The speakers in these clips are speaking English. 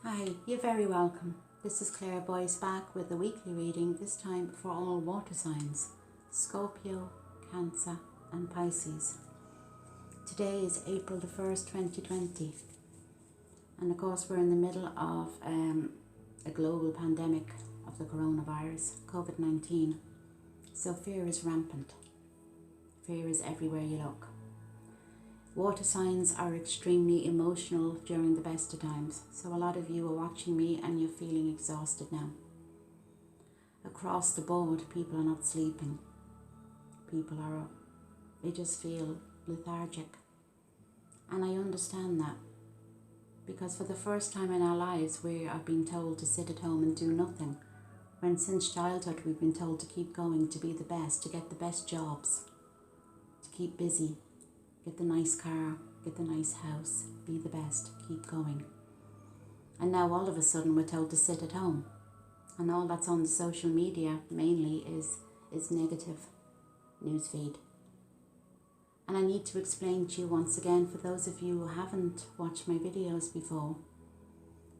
Hi, you're very welcome. This is Claire Boyce back with a weekly reading, this time for all water signs, Scorpio, Cancer and Pisces. Today is April the 1st, 2020. And of course we're in the middle of a global pandemic of the coronavirus, COVID-19. So fear is rampant. Fear is everywhere you look. Water signs are extremely emotional during the best of times, so a lot of you are watching me and you're feeling exhausted now. Across the board, people are not sleeping. They just feel lethargic. And I understand that, because for the first time in our lives we are being told to sit at home and do nothing, when since childhood we've been told to keep going, to be the best, to get the best jobs, to keep busy. Get the nice car, get the nice house, be the best, keep going. And now all of a sudden we're told to sit at home. And all that's on the social media mainly is negative news feed. And I need to explain to you once again, for those of you who haven't watched my videos before,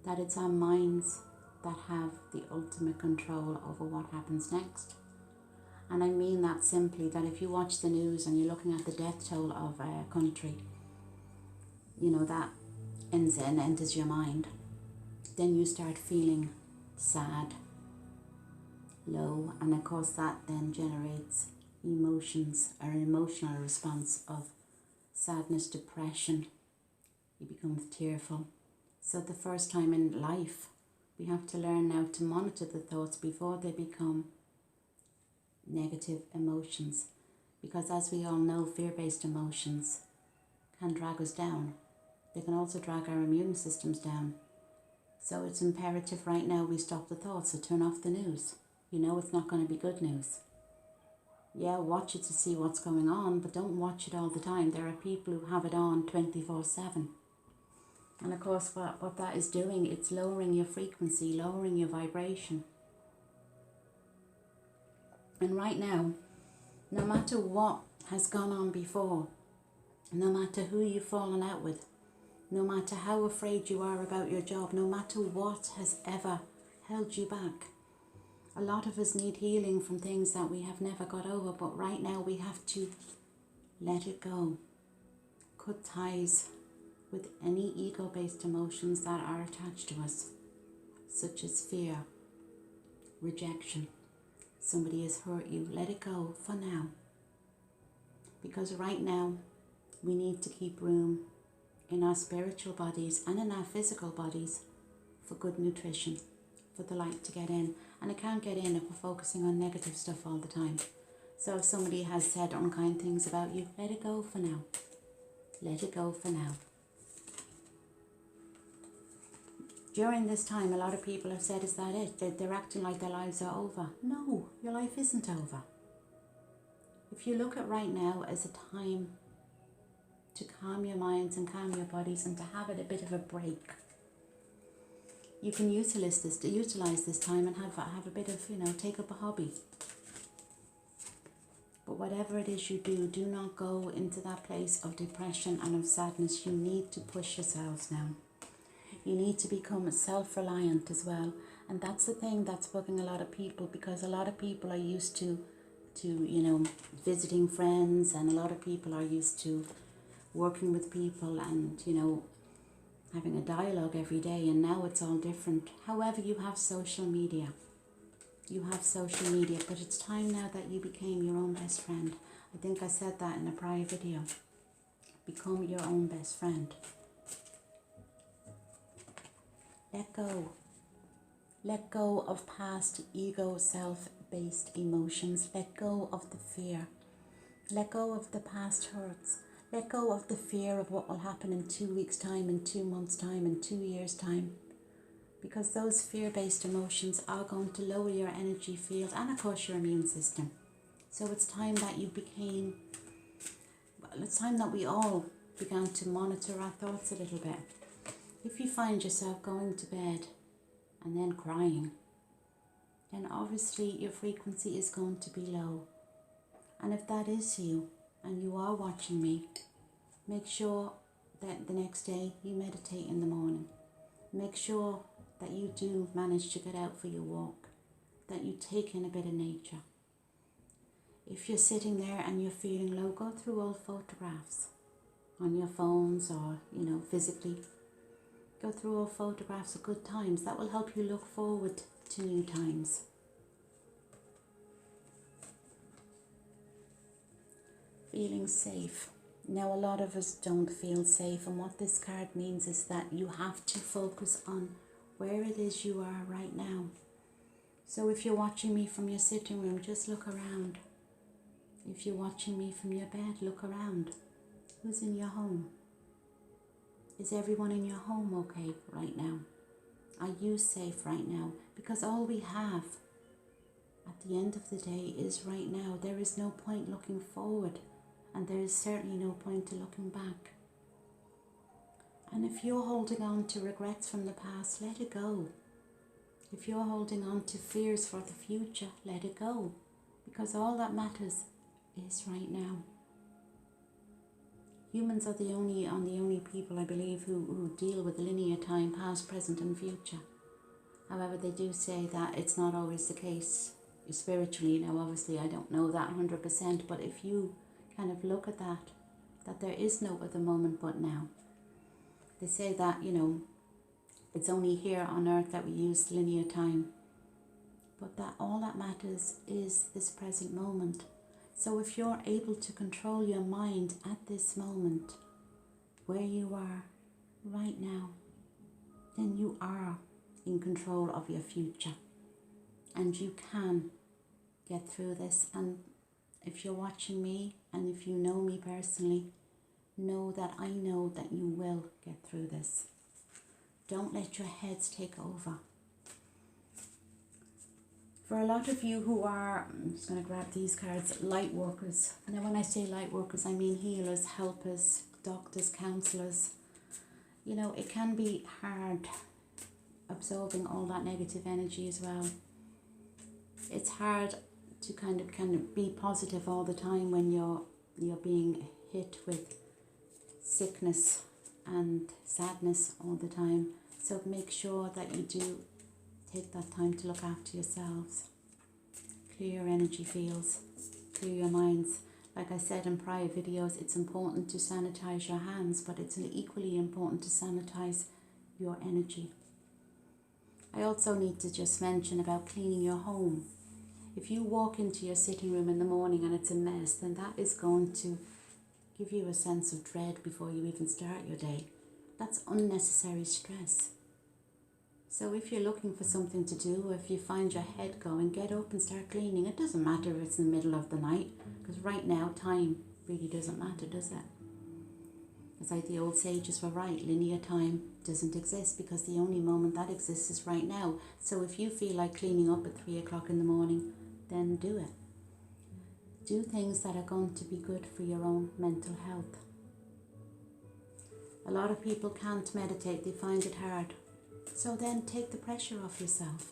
that it's our minds that have the ultimate control over what happens next. And I mean that simply, that if you watch the news and you're looking at the death toll of a country, you know, that enters your mind, then you start feeling sad, low, and of course that then generates emotions, or an emotional response of sadness, depression. You become tearful. So the first time in life, we have to learn now to monitor the thoughts before they become negative emotions, because as we all know, fear-based emotions can drag us down. They can also drag our immune systems down. So it's imperative right now we stop the thoughts, so turn off the news. You know it's not going to be good news. Yeah, watch it to see what's going on, but don't watch it all the time. There are people who have it on 24/7. And of course what that is doing, it's lowering your frequency, lowering your vibration. And right now, no matter what has gone on before, no matter who you've fallen out with, no matter how afraid you are about your job, no matter what has ever held you back, a lot of us need healing from things that we have never got over, but right now we have to let it go. Cut ties with any ego-based emotions that are attached to us, such as fear, rejection. Somebody has hurt you, let it go for now. Because right now, we need to keep room in our spiritual bodies and in our physical bodies for good nutrition, for the light to get in. And it can't get in if we're focusing on negative stuff all the time. So if somebody has said unkind things about you, let it go for now. Let it go for now. During this time, a lot of people have said, is that it? They're acting like their lives are over. No, your life isn't over. If you look at right now as a time to calm your minds and calm your bodies and to have it a bit of a break, you can utilize this time and have a bit of, take up a hobby. But whatever it is you do, do not go into that place of depression and of sadness. You need to push yourselves now. You need to become self-reliant as well. And that's the thing that's bugging a lot of people, because a lot of people are used to visiting friends, and a lot of people are used to working with people and, having a dialogue every day, and now it's all different. However, you have social media. But it's time now that you became your own best friend. I think I said that in a prior video. Become your own best friend. Let go. Let go of past ego, self-based emotions. Let go of the fear. Let go of the past hurts. Let go of the fear of what will happen in 2 weeks' time, in 2 months' time, in 2 years' time. Because those fear-based emotions are going to lower your energy field and, of course, your immune system. So it's time that it's time that we all began to monitor our thoughts a little bit. If you find yourself going to bed and then crying, then obviously your frequency is going to be low. And if that is you, and you are watching me, make sure that the next day you meditate in the morning. Make sure that you do manage to get out for your walk, that you take in a bit of nature. If you're sitting there and you're feeling low, go through old photographs on your phones or, physically. Go through old photographs of good times. That will help you look forward to new times. Feeling safe. Now, a lot of us don't feel safe, and what this card means is that you have to focus on where it is you are right now. So if you're watching me from your sitting room, just look around. If you're watching me from your bed, look around. Who's in your home? Is everyone in your home okay right now? Are you safe right now? Because all we have at the end of the day is right now. There is no point looking forward, and there is certainly no point to looking back. And if you're holding on to regrets from the past, let it go. If you're holding on to fears for the future, let it go. Because all that matters is right now. Humans are the only people, I believe, who deal with linear time, past, present and future. However, they do say that it's not always the case spiritually. Now, obviously, I don't know that 100%, but if you kind of look at that there is no other moment but now. They say that, it's only here on earth that we use linear time, but that all that matters is this present moment. So if you're able to control your mind at this moment, where you are right now, then you are in control of your future, and you can get through this. And if you're watching me, and if you know me personally, know that I know that you will get through this. Don't let your heads take over. For a lot of you who are, I'm just going to grab these cards, light workers. Now when I say light workers, I mean healers, helpers, doctors, counsellors. It can be hard absorbing all that negative energy as well. It's hard to kind of be positive all the time when you're being hit with sickness and sadness all the time. So make sure that you do take that time to look after yourselves. Clear your energy fields, clear your minds. Like I said in prior videos, it's important to sanitize your hands, but it's equally important to sanitize your energy. I also need to just mention about cleaning your home. If you walk into your sitting room in the morning and it's a mess, then that is going to give you a sense of dread before you even start your day. That's unnecessary stress. So if you're looking for something to do, or if you find your head going, get up and start cleaning. It doesn't matter if it's in the middle of the night, because right now time really doesn't matter, does it? It's like the old sages were right, linear time doesn't exist, because the only moment that exists is right now. So if you feel like cleaning up at 3 o'clock in the morning, then do it. Do things that are going to be good for your own mental health. A lot of people can't meditate, they find it hard. So then take the pressure off yourself.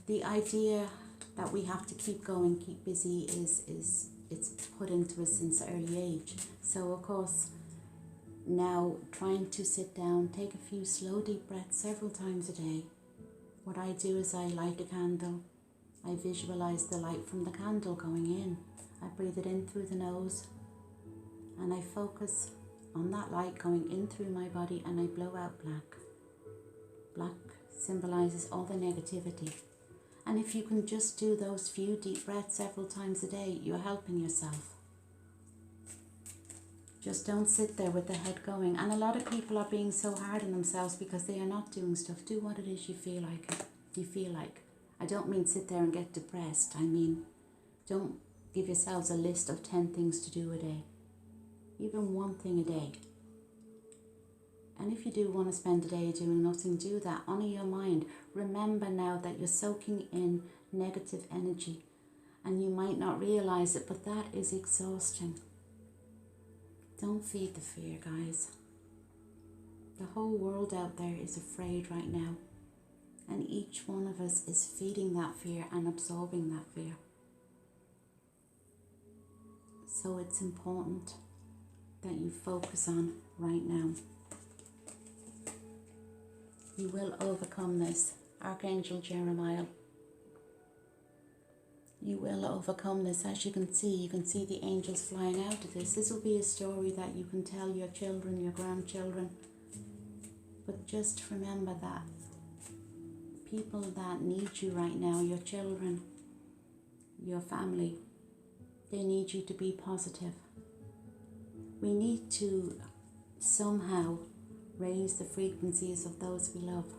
The idea that we have to keep going, keep busy it's put into us since early age. So of course, now trying to sit down, take a few slow deep breaths several times a day. What I do is I light a candle. I visualize the light from the candle going in. I breathe it in through the nose, and I focus on that light going in through my body, and I blow out black. Black symbolizes all the negativity. And if you can just do those few deep breaths several times a day, you're helping yourself. Just don't sit there with the head going. And a lot of people are being so hard on themselves because they are not doing stuff. Do what it is you feel like. I don't mean sit there and get depressed. I mean, don't give yourselves a list of 10 things to do a day. Even one thing a day. And if you do want to spend a day doing nothing, do that. Honour your mind. Remember now that you're soaking in negative energy, and you might not realise it, but that is exhausting. Don't feed the fear, guys. The whole world out there is afraid right now, and each one of us is feeding that fear and absorbing that fear. So it's important that you focus on right now. You will overcome this. Archangel Jeremiah. You will overcome this. As you can see the angels flying out of this. This will be a story that you can tell your children, your grandchildren. But just remember that people that need you right now, your children, your family, they need you to be positive. We need to somehow raise the frequencies of those we love.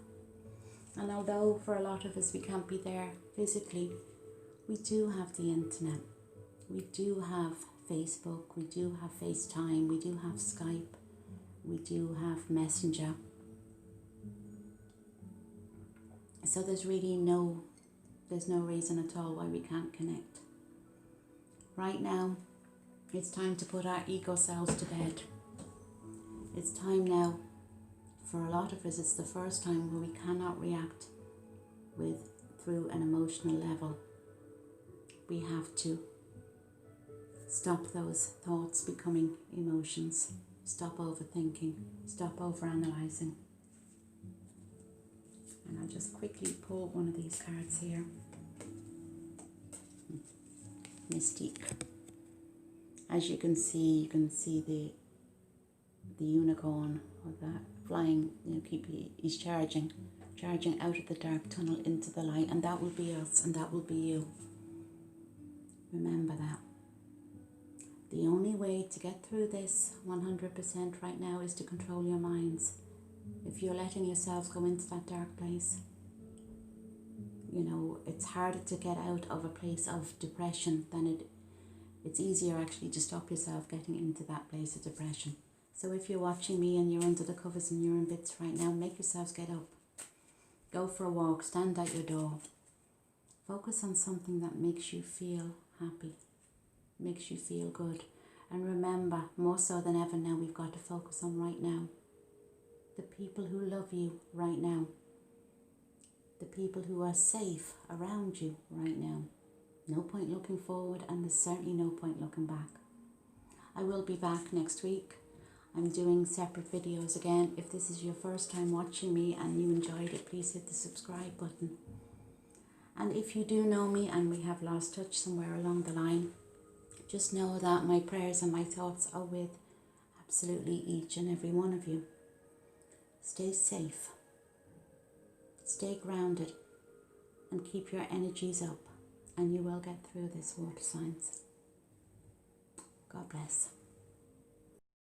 And although for a lot of us we can't be there physically, we do have the internet. We do have Facebook, we do have FaceTime, we do have Skype, we do have Messenger. So there's no reason at all why we can't connect. Right now, it's time to put our ego selves to bed. It's time now, for a lot of us, it's the first time where we cannot react through an emotional level. We have to stop those thoughts becoming emotions. Stop overthinking. Stop overanalyzing. And I'll just quickly pull one of these cards here. Mystique. As you can see the unicorn or that flying, he's charging out of the dark tunnel into the light, and that will be us, and that will be you. Remember that. The only way to get through this 100% right now is to control your minds. If you're letting yourselves go into that dark place, it's harder to get out of a place of depression than it's easier actually to stop yourself getting into that place of depression. So if you're watching me and you're under the covers and you're in bits right now, make yourselves get up. Go for a walk, stand at your door. Focus on something that makes you feel happy, makes you feel good. And remember, more so than ever now, we've got to focus on right now. The people who love you right now. The people who are safe around you right now. No point looking forward, and there's certainly no point looking back. I will be back next week. I'm doing separate videos again. If this is your first time watching me and you enjoyed it, please hit the subscribe button. And if you do know me and we have lost touch somewhere along the line, just know that my prayers and my thoughts are with absolutely each and every one of you. Stay safe, stay grounded, and keep your energies up, and you will get through this, water signs. God bless.